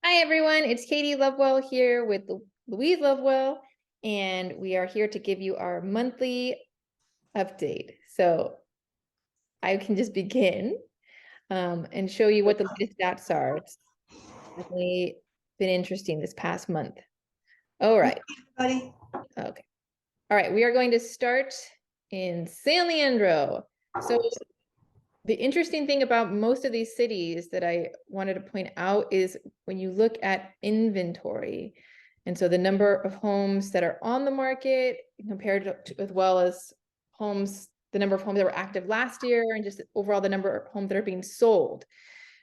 Hi everyone, it's Katie Lovewell here with Louise Lovewell, and we are here to give you our monthly update. So I can just begin and show you what the latest stats are. It's definitely been interesting this past month. All right. Buddy. Okay. All right, we are going to start in San Leandro. So the interesting thing about most of these cities that I wanted to point out is when you look at inventory, and so the number of homes that are on the market compared to as well as homes, the number of homes that were active last year, and just overall the number of homes that are being sold.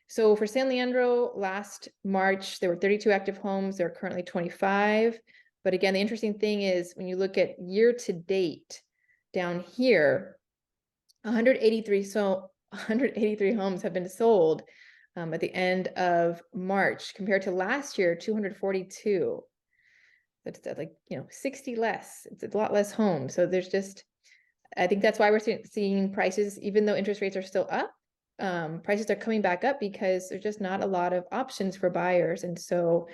So for San Leandro, last March, there were 32 active homes. There are currently 25. But again, the interesting thing is when you look at year to date down here, 183 homes have been sold at the end of March compared to last year, 242. That's like, 60 less. It's a lot less homes. So there's just, I think that's why we're seeing prices, even though interest rates are still up, prices are coming back up because there's just not a lot of options for buyers. And so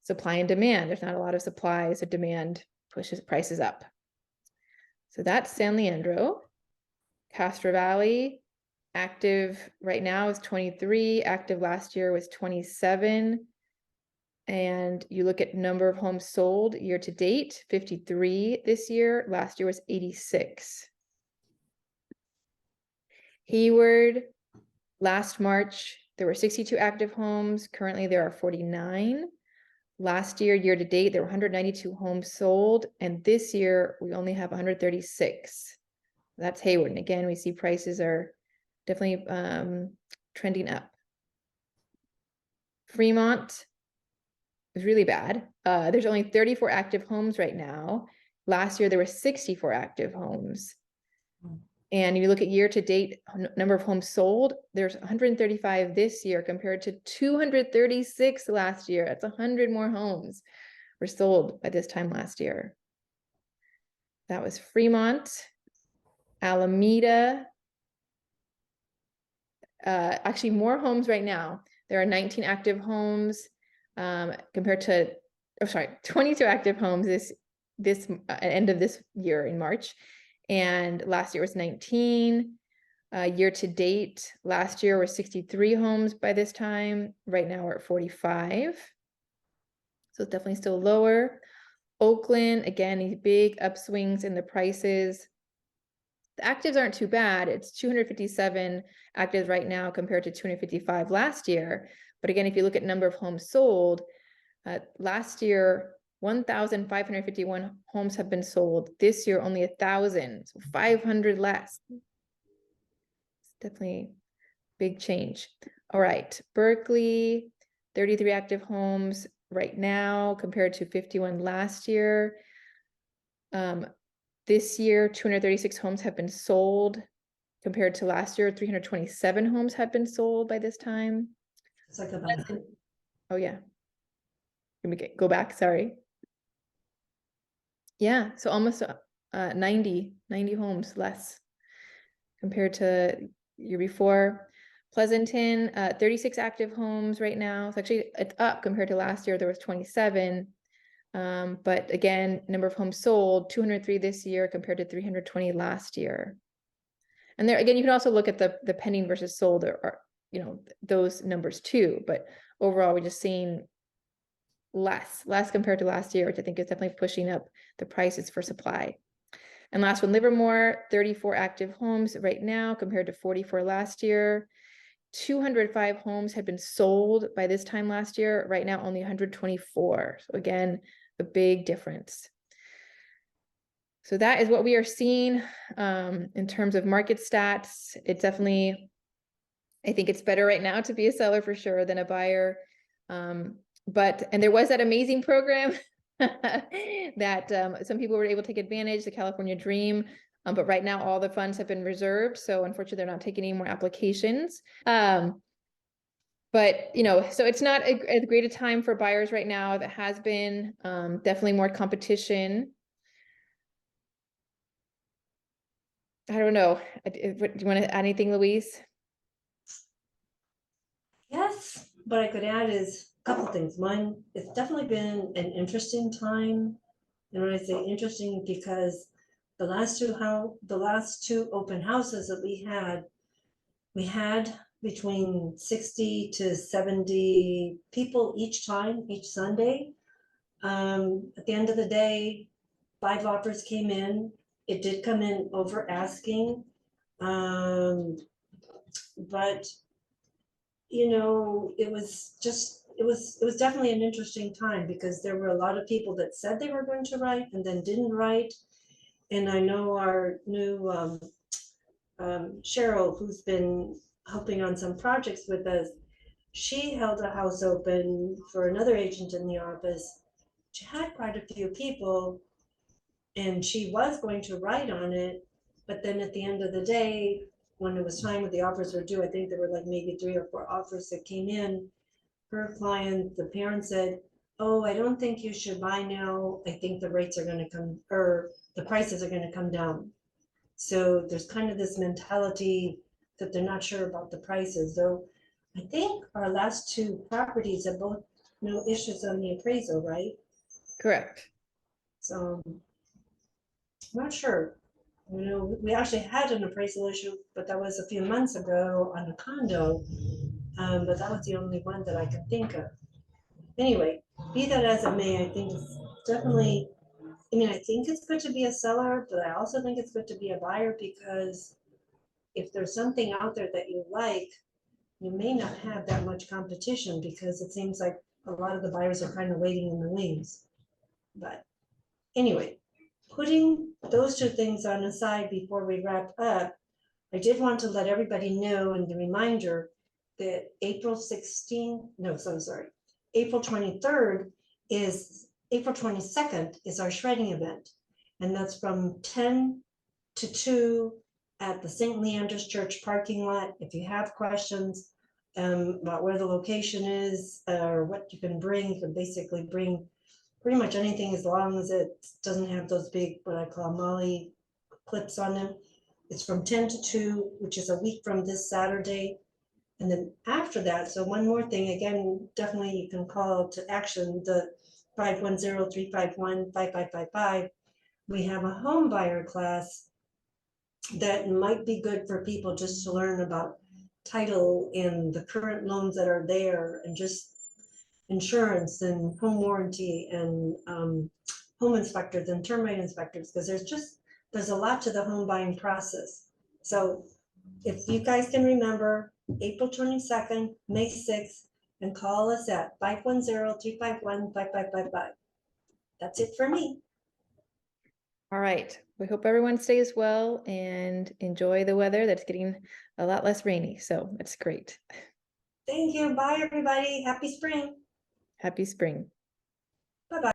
supply and demand, there's not a lot of supply, so demand pushes prices up. So that's San Leandro. Castro Valley, active right now is 23, active last year was 27. And you look at number of homes sold year to date, 53 this year, last year was 86. Hayward, last March, there were 62 active homes. Currently there are 49. Last year, year to date, there were 192 homes sold. And this year we only have 136. That's Hayward. And again, we see prices are definitely trending up. Fremont is really bad. There's only 34 active homes right now. Last year, there were 64 active homes. And if you look at year to date number of homes sold, there's 135 this year compared to 236 last year. That's 100 more homes were sold by this time last year. That was Fremont. Alameda, actually more homes right now. There are 19 active homes compared to, 22 active homes this end of this year in March. And last year was 19. Year to date, last year were 63 homes by this time. Right now we're at 45. So it's definitely still lower. Oakland, again, these big upswings in the prices. The actives aren't too bad. It's 257 actives right now compared to 255 last year. But again, if you look at number of homes sold, last year, 1,551 homes have been sold. This year, only 1,000, so 500 less. It's definitely big change. All right, Berkeley, 33 active homes right now compared to 51 last year. This year, 236 homes have been sold compared to last year, 327 homes have been sold by this time. It's like about Oh yeah. Let me go back, sorry. Yeah, so almost 90 homes less compared to year before. Pleasanton, 36 active homes right now. So actually it's up compared to last year, there was 27. But again, number of homes sold, 203 this year compared to 320 last year. And there again, you can also look at the pending versus sold or those numbers too. But overall, we're just seeing less compared to last year, which I think is definitely pushing up the prices for supply. And last one, Livermore, 34 active homes right now compared to 44 last year. 205 homes had been sold by this time last year. Right now, only 124. So again, a big difference. So that is what we are seeing in terms of market stats. It definitely, I think it's better right now to be a seller for sure than a buyer. And there was that amazing program that some people were able to take advantage, the California Dream. But right now all the funds have been reserved. So unfortunately, they're not taking any more applications. But so it's not as great a time for buyers right now. That has been definitely more competition. I don't know. Do you want to add anything, Louise? yes. What I could add is couple things. One, it's definitely been an interesting time. And when I say interesting, because the last two open houses that we had between 60 to 70 people each Sunday. At the end of the day, 5 offers came in. It did come in over asking. But it was definitely an interesting time because there were a lot of people that said they were going to write and then didn't write. And I know our new Cheryl, who's been helping on some projects with us, she held a house open for another agent in the office. She had quite a few people and she was going to write on it. But then at the end of the day, when it was time when the offers were due, I think there were like maybe 3 or 4 offers that came in. Her client, the parent said, "Oh, I don't think you should buy now. I think the rates are going to come, or the prices are going to come down." So there's kind of this mentality that they're not sure about the prices. Though I think our last 2 properties have both no issues on the appraisal, right? Correct. So I'm not sure. We actually had an appraisal issue, but that was a few months ago on a condo. But that was the only one that I could think of. Anyway, be that as it may, I think it's definitely, I think it's good to be a seller, but I also think it's good to be a buyer because if there's something out there that you like, you may not have that much competition because it seems like a lot of the buyers are kind of waiting in the wings. But anyway, putting those 2 things on the side before we wrap up, I did want to let everybody know and the reminder that April 23rd April 22nd is our shredding event. And that's from 10 to 2 at the St. Leander's Church parking lot. If you have questions about where the location is or what you can bring, you can basically bring pretty much anything as long as it doesn't have those big, what I call molly clips on them. It's from 10 to 2, which is a week from this Saturday. And then after that, so one more thing, again, definitely you can call to action the 510-351-5555. We have a home buyer class that might be good for people just to learn about title and the current loans that are there and just insurance and home warranty and home inspectors and termite inspectors, because there's a lot to the home buying process. So if you guys can remember, April 22nd, May 6th, and call us at 510-351-5555. That's it for me. All right. We hope everyone stays well and enjoy the weather that's getting a lot less rainy. So it's great. Thank you. Bye, everybody. Happy spring. Happy spring. Bye-bye.